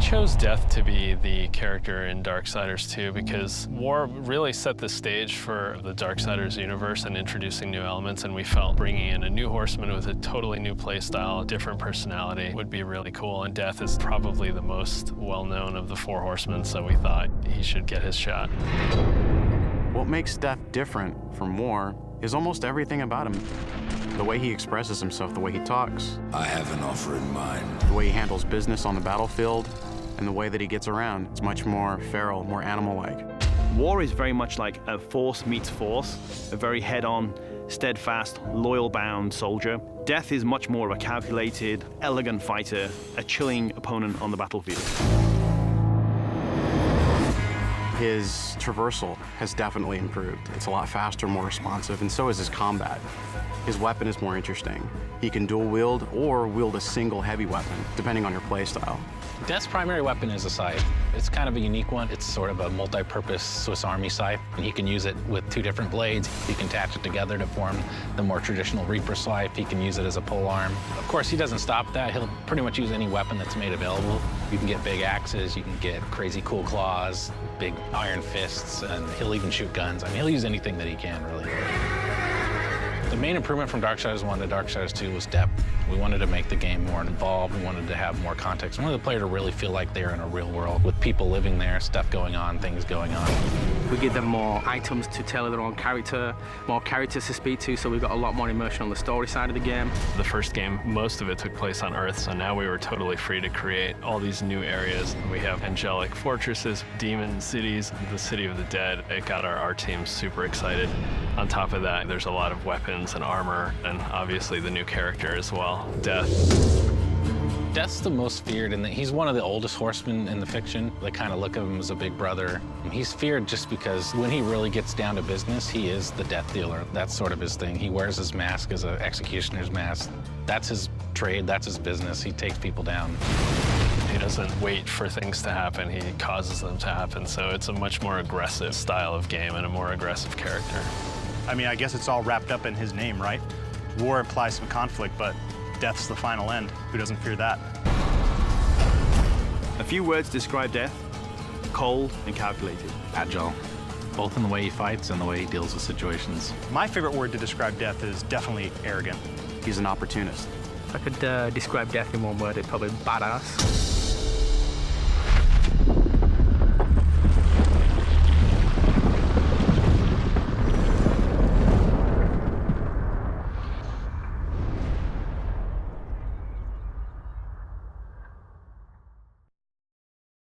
chose Death to be the character in Darksiders 2 because War really set the stage for the Darksiders universe and introducing new elements, and we felt bringing in a new horseman with a totally new playstyle, a different personality would be really cool, and Death is probably the most well-known of the four horsemen, so we thought he should get his shot. What makes Death different from War is almost everything about him. The way he expresses himself, the way he talks. I have an offer in mind. The way he handles business on the battlefield, and the way that he gets around. It's much more feral, more animal-like. War is very much like a force meets force, a very head-on, steadfast, loyal-bound soldier. Death is much more of a calculated, elegant fighter, a chilling opponent on the battlefield. His traversal has definitely improved. It's a lot faster, more responsive, and so is his combat. His weapon is more interesting. He can dual wield or wield a single heavy weapon, depending on your playstyle. Death's primary weapon is a scythe. It's kind of a unique one. It's sort of a multi-purpose Swiss Army scythe. He can use it with two different blades. He can attach it together to form the more traditional Reaper scythe. He can use it as a polearm. Of course, he doesn't stop at that. He'll pretty much use any weapon that's made available. You can get big axes, you can get crazy cool claws, big iron fists, and he'll even shoot guns. I mean, he'll use anything that he can, really. The main improvement from Darksiders 1 to Darksiders 2 was depth. We wanted to make the game more involved. We wanted to have more context. We wanted the player to really feel like they're in a real world with people living there, stuff going on, things going on. We give them more items to tailor their own character, more characters to speak to, so we've got a lot more immersion on the story side of the game. The first game, most of it took place on Earth, so now we were totally free to create all these new areas. We have angelic fortresses, demon cities, the City of the Dead. It got our team super excited. On top of that, there's a lot of weapons and armor, and obviously the new character as well, Death. Death's the most feared, and he's one of the oldest horsemen in the fiction. They kind of look at him as a big brother. He's feared just because when he really gets down to business, he is the death dealer. That's sort of his thing. He wears his mask as an executioner's mask. That's his trade, that's his business. He takes people down. He doesn't wait for things to happen, he causes them to happen. So it's a much more aggressive style of game and a more aggressive character. I mean, I guess it's all wrapped up in his name, right? War implies some conflict, but Death's the final end. Who doesn't fear that? A few words describe Death: cold and calculated. Agile, both in the way he fights and the way he deals with situations. My favorite word to describe Death is definitely arrogant. He's an opportunist. If I could describe Death in one word, it'd probably badass.